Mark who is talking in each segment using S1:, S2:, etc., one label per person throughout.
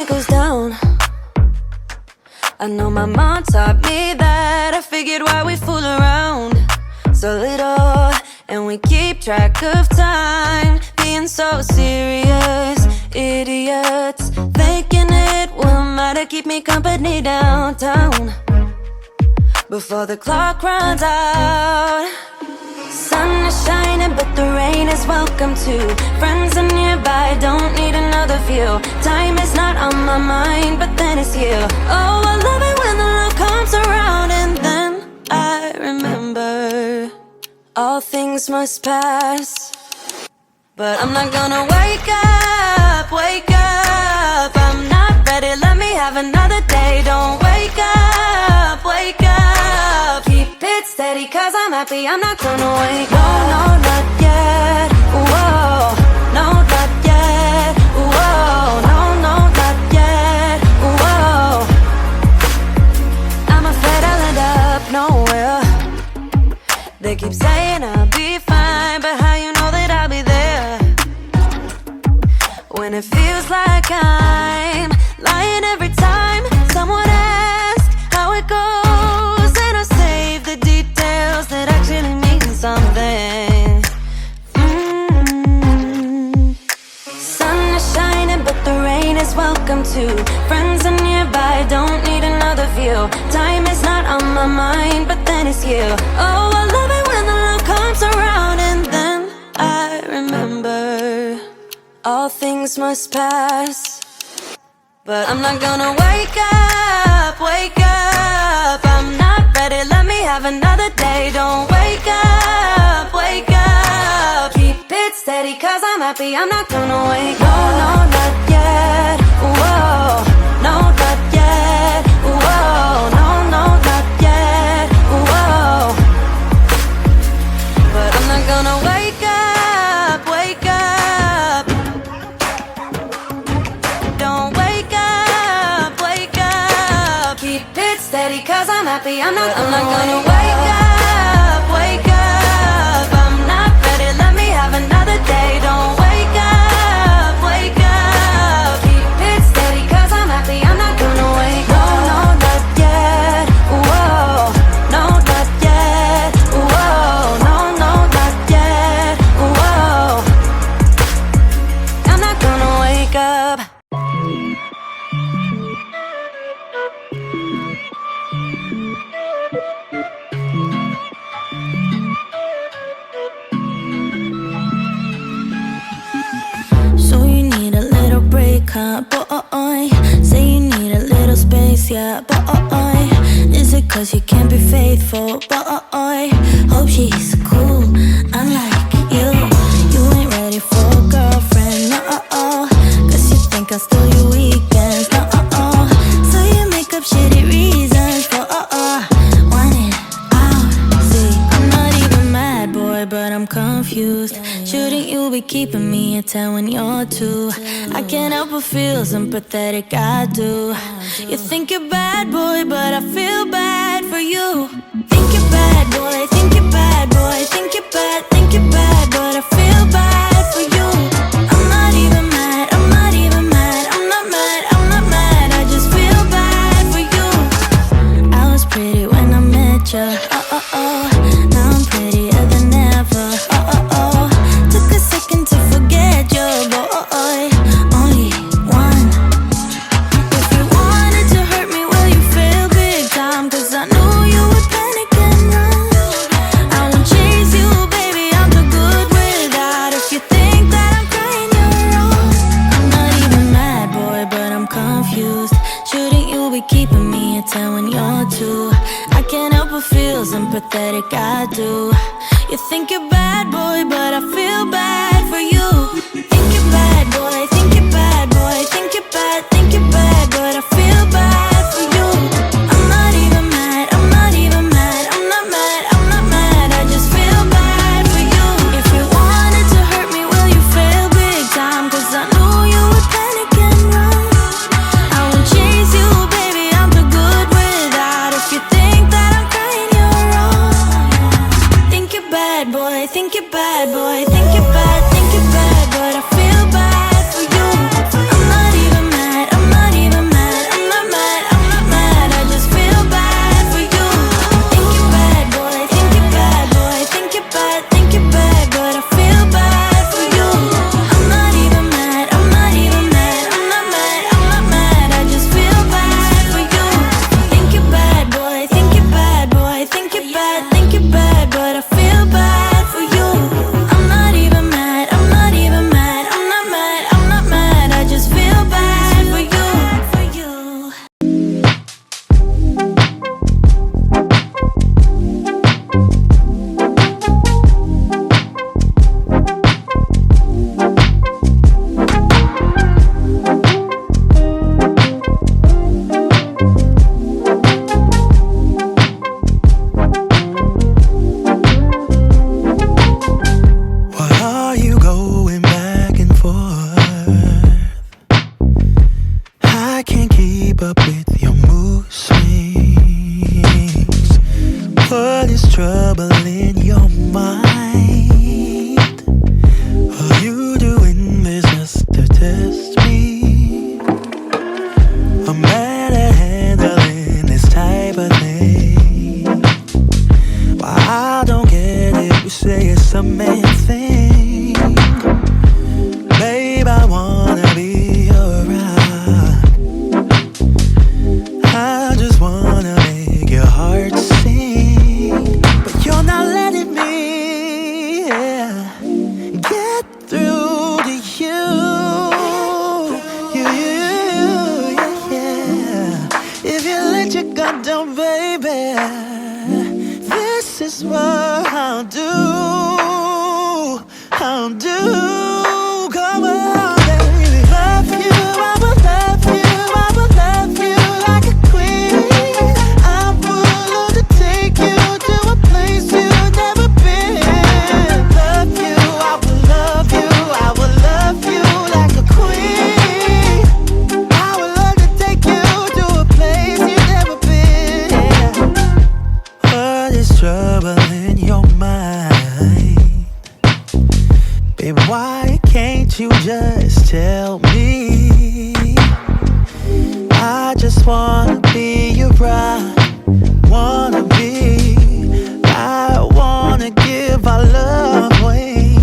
S1: goes down. I know my mom taught me that. I figured why we fool around so little, and we keep track of time, being so serious. Idiots thinking it will matter, keep me company downtown before the clock runs out. Sun is shining, but the rain is welcome too. Friends are nearby, don't need another view. Time is not on my mind, but then it's you. Oh, I love it when the love comes around, and then I remember all things must pass. But I'm not gonna wake up, wake up. I'm not ready, let me have another day. Don't wake up, wake up. Keep it steady, cause I'm happy, I'm not gonna wake up. No, not yet, whoa. No, not yet, whoa. No, not yet, whoa. I'm afraid I'll end up nowhere. They keep saying I'll be fine, but how you know that I'll be there when it feels like I'm lying every time someone asks how it goes, and I save the details that actually mean something. Sun is shining, but the rain is welcome too. Friends are nearby, don't need another view. Time is not on my mind, but then it's you. Oh, I love it when the love comes around, and then I remember all things must pass. But I'm not gonna wake up, wake up. I'm not ready, let me have another day. Don't wake up, wake up. Keep it steady, cause I'm happy, I'm not gonna wake up. No, not yet, whoa. No, not yet, whoa. No, not yet, whoa. But I'm not gonna wake up, wake up. Don't wake up, wake up. Keep it steady, cause I'm happy, I'm not gonna wake up, wake up. I'm not ready, let me have another day. Don't wake up, wake up. Keep it steady, cause I'm happy, I'm not gonna wake up. No, not yet, whoa. No, not yet, whoa. No, not yet, whoa. I'm not gonna wake up.
S2: So you need a little break, huh, boy? Say you need a little space, yeah, boy. Is it cause you can't be faithful, boy? Hope she's cool, unlike you. You ain't ready for a girlfriend, no, cause you think I'll steal your weekends, no, so you make up shitty reasons for, want it out. See, I'm not even mad, boy, but I'm confused. Shouldn't you be keeping me at 10 when you're 2? I can't help but feel sympathetic, I do. You think you're bad, boy, but I feel bad for you. Think you're bad, boy, think you're bad, boy. Think you're bad, but I feel bad for you. I'm not even mad, I'm not even mad. I'm not mad, I'm not mad, I just feel bad for you. I was pretty when I met ya, now I'm prettier than ever, Took a second to forget you, boy. Only one. If you wanted to hurt me, well, you failed big time, cause I knew you would panic and run. I won't chase you, baby, I'm too good without. If you think that I'm crying, you're wrong. I'm not even mad, boy, but I'm confused. Shouldn't you be keeping me at 10 when you're 2? I can't help but feel sympathetic, I do. You think you're bad, boy, but I feel bad for you. Think you're bad, boy, think you're bad, boy. Think you're bad, but I feel bad for you. I'm not even mad, I'm not even mad. I'm not mad, I'm not mad, I just feel bad for you. If you wanted to hurt me, well, you failed big time, cause I knew you would panic and run. I won't chase you, baby, I'm too good without. If you think that I'm crying, you're wrong. Think you're bad, boy, think you're bad, boy. Think you're bad.
S3: just wanna be your bride. Wanna be, I wanna give our love away.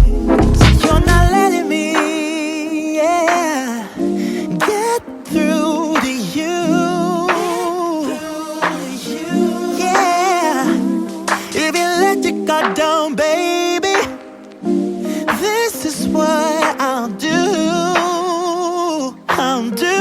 S3: So you're not letting me, yeah, get through to you. Yeah, if you let your guard down, baby, this is what I'll do. I'll do.